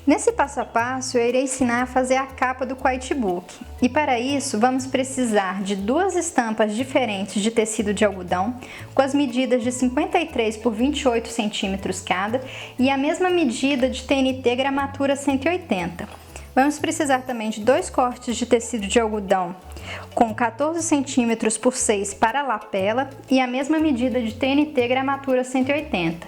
Nesse passo a passo, eu irei ensinar a fazer a capa do Quitebook. E para isso, vamos precisar de duas estampas diferentes de tecido de algodão, com as medidas de 53 por 28 centímetros cada e a mesma medida de TNT gramatura 180. Vamos precisar também de dois cortes de tecido de algodão com 14 centímetros por 6 para a lapela e a mesma medida de TNT gramatura 180.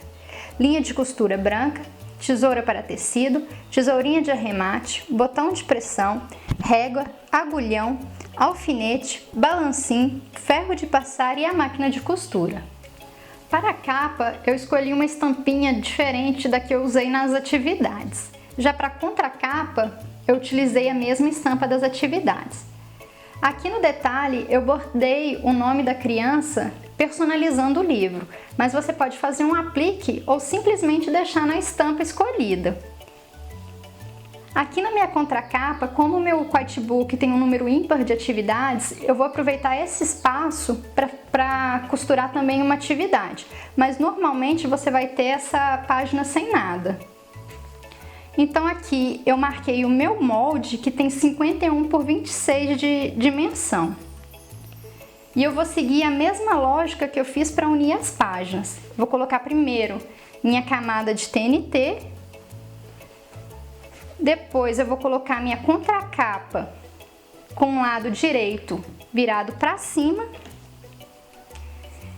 Linha de costura branca, tesoura para tecido, tesourinha de arremate, botão de pressão, régua, agulhão, alfinete, balancim, ferro de passar e a máquina de costura. Para a capa, eu escolhi uma estampinha diferente da que eu usei nas atividades. Já para a contracapa, eu utilizei a mesma estampa das atividades. Aqui no detalhe, eu bordei o nome da criança personalizando o livro, mas você pode fazer um aplique ou simplesmente deixar na estampa escolhida. Aqui na minha contracapa, como o meu Quitebook tem um número ímpar de atividades, eu vou aproveitar esse espaço para costurar também uma atividade, mas normalmente você vai ter essa página sem nada. Então aqui eu marquei o meu molde que tem 51 por 26 de dimensão. E eu vou seguir a mesma lógica que eu fiz para unir as páginas. Vou colocar primeiro minha camada de TNT, depois eu vou colocar minha contracapa com o lado direito virado para cima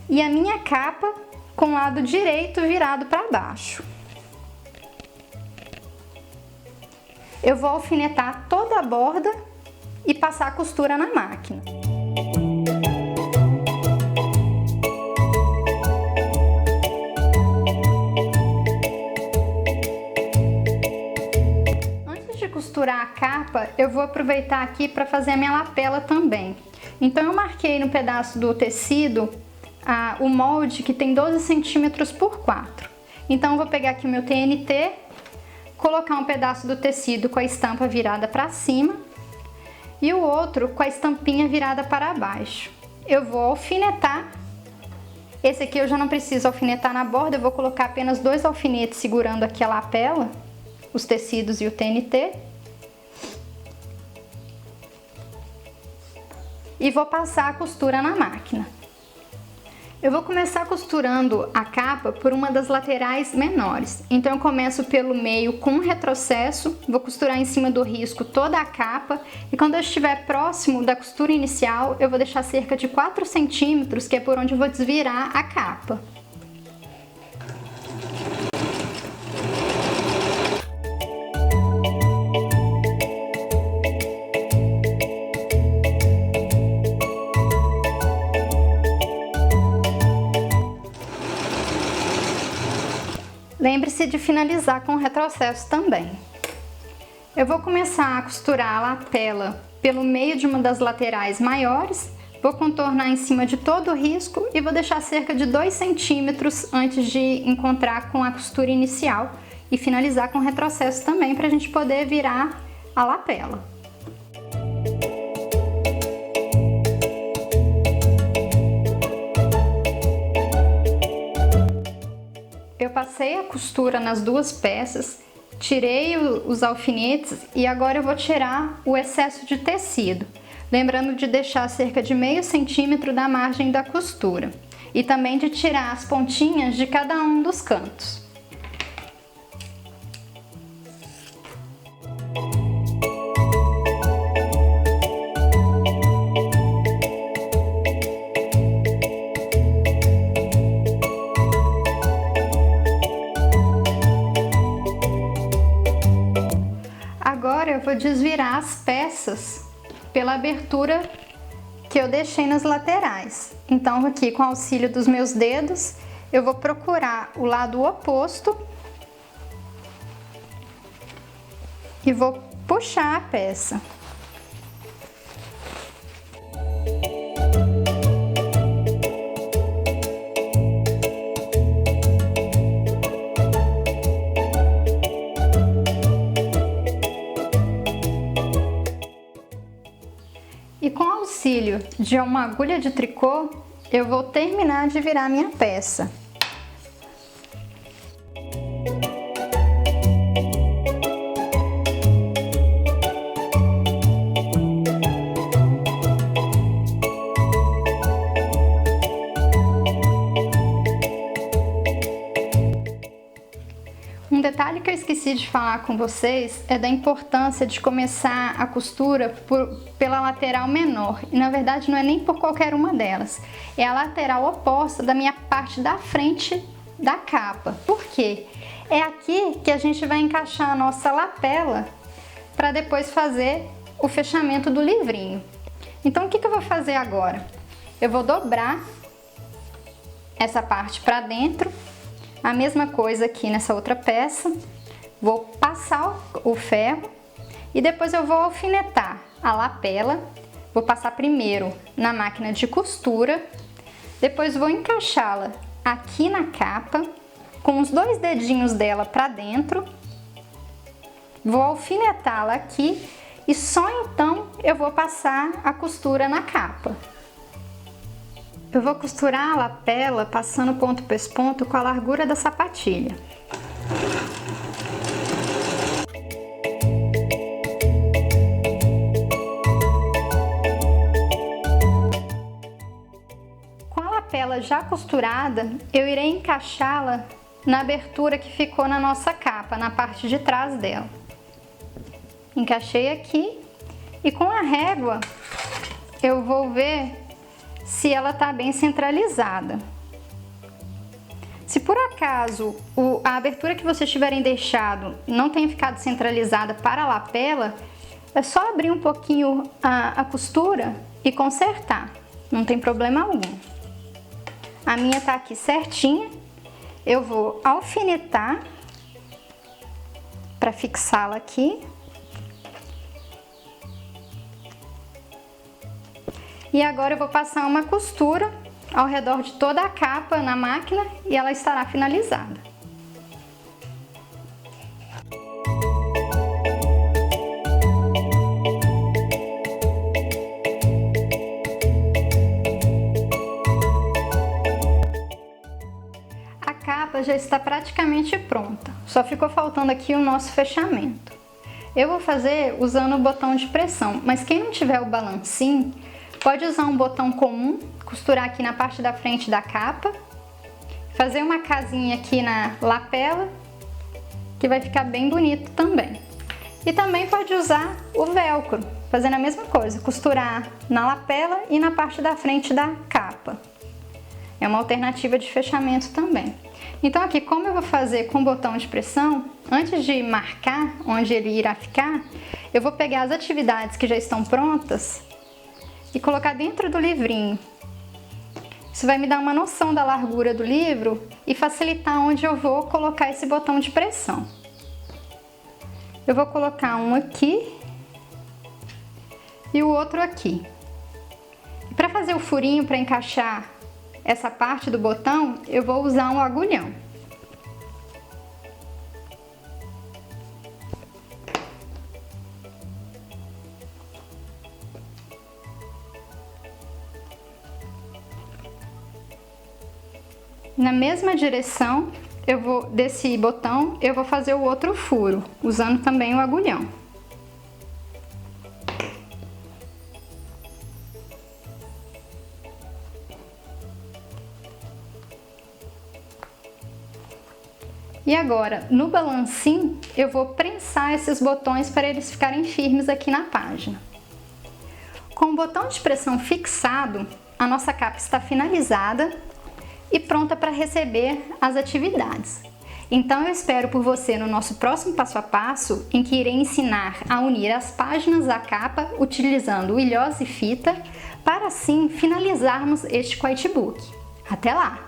e a minha capa com o lado direito virado para baixo. Eu vou alfinetar toda a borda e passar a costura na máquina. Antes de costurar a capa, eu vou aproveitar aqui para fazer a minha lapela também. Então eu marquei no pedaço do tecido o molde que tem 12 centímetros por 4. Então eu vou pegar aqui o meu TNT, colocar um pedaço do tecido com a estampa virada para cima e o outro com a estampinha virada para baixo. Eu vou alfinetar. Esse aqui eu já não preciso alfinetar na borda, eu vou colocar apenas dois alfinetes segurando aqui a lapela, os tecidos e o TNT. E vou passar a costura na máquina. Eu vou começar costurando a capa por uma das laterais menores. Então eu começo pelo meio com um retrocesso, vou costurar em cima do risco toda a capa e quando eu estiver próximo da costura inicial, eu vou deixar cerca de 4 centímetros, que é por onde eu vou desvirar a capa. Lembre-se de finalizar com o retrocesso também. Eu vou começar a costurar a lapela pelo meio de uma das laterais maiores, vou contornar em cima de todo o risco e vou deixar cerca de 2 centímetros antes de encontrar com a costura inicial e finalizar com o retrocesso também para a gente poder virar a lapela. Eu passei a costura nas duas peças, tirei os alfinetes e agora eu vou tirar o excesso de tecido, lembrando de deixar cerca de meio centímetro da margem da costura e também de tirar as pontinhas de cada um dos cantos. Agora eu vou desvirar as peças pela abertura que eu deixei nas laterais. Então aqui com o auxílio dos meus dedos, eu vou procurar o lado oposto e vou puxar a peça. E com o auxílio de uma agulha de tricô, eu vou terminar de virar minha peça. esqueci de falar com vocês é da importância de começar a costura pela lateral menor. E na verdade não é nem por qualquer uma delas, é a lateral oposta da minha parte da frente da capa. Por quê? É aqui que a gente vai encaixar a nossa lapela para depois fazer o fechamento do livrinho. Então o que eu vou fazer agora? Eu vou dobrar essa parte para dentro, a mesma coisa aqui nessa outra peça, vou passar o ferro e depois eu vou alfinetar a lapela, vou passar primeiro na máquina de costura, depois vou encaixá-la aqui na capa, com os 2 dedinhos dela para dentro, vou alfinetá-la aqui e só então eu vou passar a costura na capa. Eu vou costurar a lapela passando ponto por ponto com a largura da sapatilha. Com a lapela já costurada, eu irei encaixá-la na abertura que ficou na nossa capa, na parte de trás dela. Encaixei aqui e com a régua eu vou ver se ela está bem centralizada. Se por acaso a abertura que vocês tiverem deixado não tenha ficado centralizada para a lapela, é só abrir um pouquinho a costura e consertar, não tem problema algum. A minha tá aqui certinha, eu vou alfinetar para fixá-la aqui. E agora eu vou passar uma costura ao redor de toda a capa na máquina e ela estará finalizada. A capa já está praticamente pronta, só ficou faltando aqui o nosso fechamento. Eu vou fazer usando o botão de pressão, mas quem não tiver o balancinho, pode usar um botão comum, costurar aqui na parte da frente da capa, fazer uma casinha aqui na lapela, que vai ficar bem bonito também. E também pode usar o velcro, fazendo a mesma coisa, costurar na lapela e na parte da frente da capa. É uma alternativa de fechamento também. Então aqui, como eu vou fazer com o botão de pressão, antes de marcar onde ele irá ficar, eu vou pegar as atividades que já estão prontas e colocar dentro do livrinho. Isso vai me dar uma noção da largura do livro e facilitar onde eu vou colocar esse botão de pressão. Eu vou colocar um aqui e o outro aqui. Para fazer o furinho para encaixar essa parte do botão, eu vou usar um agulhão. Na mesma direção desse botão, eu vou fazer o outro furo, usando também o agulhão. E agora, no balancinho, eu vou prensar esses botões para eles ficarem firmes aqui na página. Com o botão de pressão fixado, a nossa capa está finalizada e pronta para receber as atividades. Então eu espero por você no nosso próximo passo a passo, em que irei ensinar a unir as páginas da capa utilizando o ilhós e fita, para assim finalizarmos este quiltbook. Até lá!